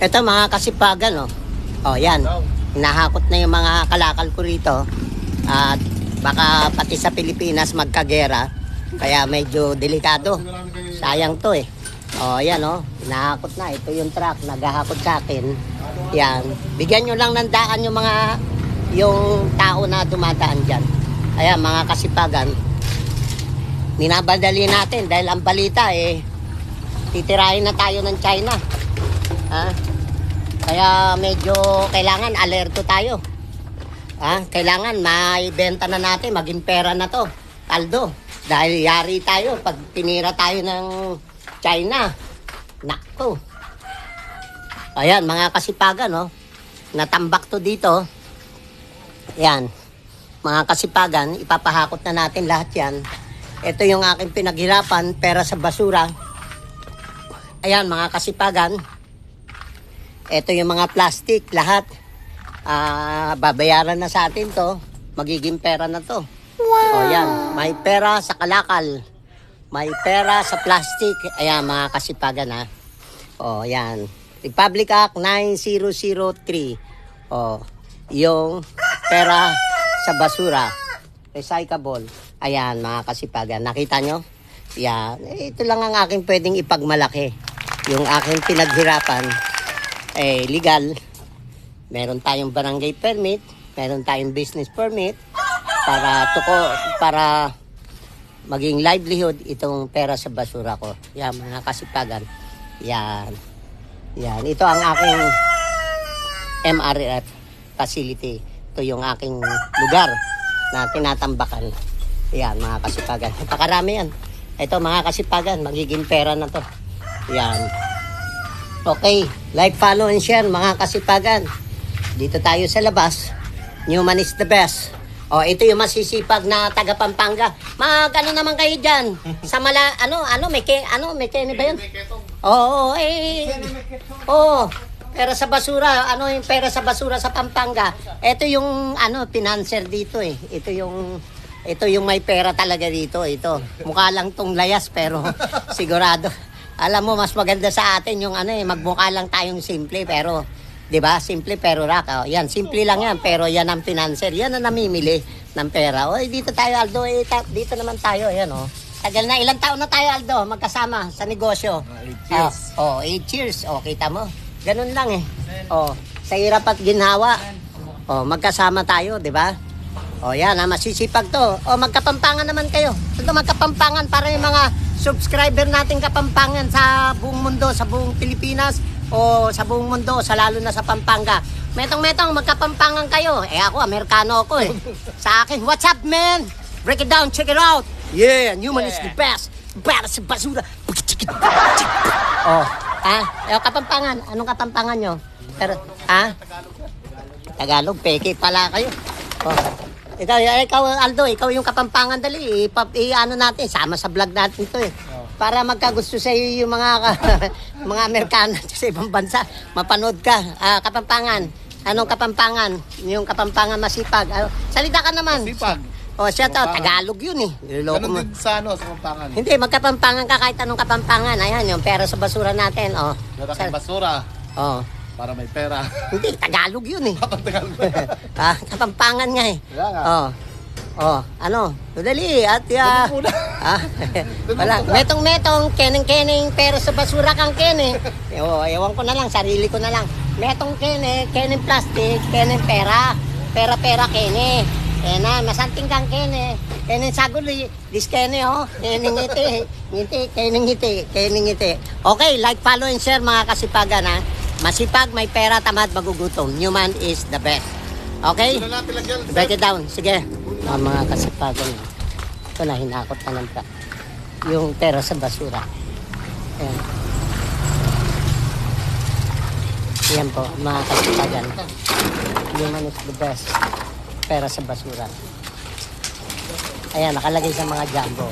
Ito mga kasipagan, oh. Oh, yan. Hinahakot na yung mga kalakal ko rito. At baka pati sa Pilipinas magkagera. Kaya medyo delikado. Sayang to eh. Oh, yan oh. Hinahakot na. Ito yung truck. Naghahakot sa akin. Yan. Bigyan nyo lang ng daan yung tao na dumadaan dyan. Ayan mga kasipagan. Minabadali natin dahil ang balita eh titirahin na tayo ng China. Ha? Kaya medyo kailangan alerto tayo. Kailangan maibenta na natin, maging pera na to. Kaldo. Dahil yari tayo pag tinira tayo ng China. Nako. Ayan, mga kasipagan, no? Natambak to dito. Ayan. Mga kasipagan, ipapahakot na natin lahat yan. Ito yung aking pinaghirapan, pera sa basura. Ayan, mga kasipagan. Ito yung mga plastic, lahat. Babayaran na sa atin to. Magiging pera na to. Wow. O yan, may pera sa kalakal. May pera sa plastic. Ayan, mga kasipagan ha. O yan. Republic Act 9003. O, yung pera sa basura. Recyclable. Ayan, mga kasipagan. Nakita nyo? Yan. Ito lang ang aking pwedeng ipagmalaki. Yung aking pinaghirapan. Legal. Meron tayong barangay permit, meron tayong business permit para maging livelihood itong pera sa basura ko. Yan mga kasipagan. Yan. Yan. Ito ang aking MRF facility. Ito yung aking lugar na tinatambakan. Yan mga kasipagan. Napakarami yan. Ito mga kasipagan, magiging pera na to. Yan. Okay, like, follow, and share mga kasipagan. Dito tayo sa labas. Newman is the best. O, ito yung masisipag na taga Pampanga. Ano naman kayo dyan? Sa may kene ba yun? Oo, pera sa basura. Ano yung pera sa basura sa Pampanga? Ito yung, financer dito eh. Ito yung may pera talaga dito. Ito. Mukha lang tong layas pero sigurado. Alam mo, mas maganda sa atin yung magmukha lang tayong simple pero, di ba? Simple pero rock. Yan, simple lang yan pero yan ang financer. Yan ang namimili ng pera. Dito tayo Aldo, dito naman tayo. Yan Tagal na, ilang taon na tayo Aldo, magkasama sa negosyo. 8 years. 8 years. Kita mo. Ganun lang eh. Sa hirap at ginhawa. Magkasama tayo, di ba? Yan, masisipag to. Magkapampangan naman kayo. Ito magkapampangan para yung mga subscriber natin Kapampangan sa buong mundo, sa buong Pilipinas o sa buong mundo, lalo na sa Pampanga. Metong magkapampangan kayo. Ako, Amerikano ako eh. Sa akin, what's up man? Break it down, check it out. Yeah, Newman is the best. Para sa basura. Kapampangan. Anong Kapampangan nyo? Pero, Tagalog, peke pala kayo. Ikaw Aldo, ikaw yung Kapampangan dali. Natin, sama sa vlog natin to eh. Para magkagusto sa iyo yung mga Amerikano sa ibang bansa. Mapanood ka. Kapampangan. Anong Kapampangan? Yung Kapampangan masipag. Salita ka naman. Masipag. Siya to, Tagalog yun eh. Ganun din sa Kapampangan. Hindi, magkapampangan ka kahit anong Kapampangan. Ayan, yung pera sa basura natin. Lalaking basura. Para may pera. Hindi, Tagalog yun eh. Tagalog. Kapampangan nga eh. Dali. At wala. Metong, keneng, pero sa basura kang kene. Ewan ko na lang, sarili ko na lang. Metong keneng plastic, keneng pera. Pera, kene. Masanting kang kene. Keneng saguli, dis kene Keneng ngiti. Okay, like, follow, and share mga kasipagan ha. Masipag, may pera, tamad, magugutom. Newman is the best. Okay? Break it down. Sige. Mga kasipagan. Ito na, hinakot na lang yung pera sa basura. Ayan. Ayan po, mga kasipagan. Newman is the best. Pera sa basura. Ayan, nakalagay sa mga jumbo.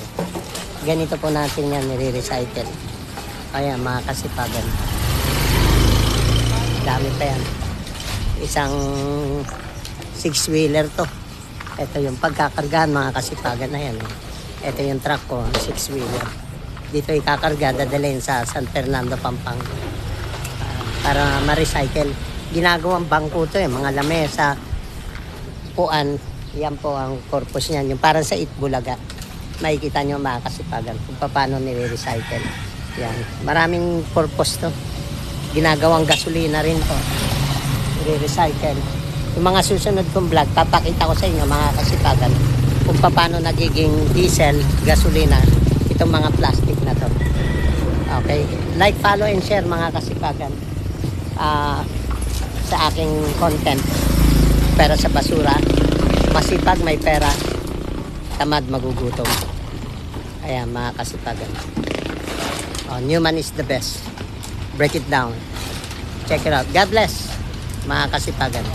Ganito po natin yan, nire-recycle. Ayan, mga kasipagan. Dami pa yan. Isang 6-wheeler to. Ito yung pagkakargahan mga kasipagan na yan. Ito yung truck ko, 6-wheeler. Dito ikakarga, dadalhin sa San Fernando, Pampanga. para ma-recycle. Ginagawang bangko to mga lamesa, puan. Yan po ang purpose niyan. Yung parang sa Itbulaga. Makikita nyo mga kasipagan kung paano nire-recycle. Yan. Maraming purpose to. Ginagawang gasolina rin to. Nire-recycle. Yung mga susunod kong vlog, papakita ko sa inyo mga kasipagan kung paano nagiging diesel, gasolina, itong mga plastic na to. Okay? Like, follow, and share mga kasipagan sa aking content. Pera sa basura. Masipag, may pera. Tamad, magugutom. Ayan, mga kasipagan. Newman is the best. Break it down. Check it out. God bless, mga kasipagan.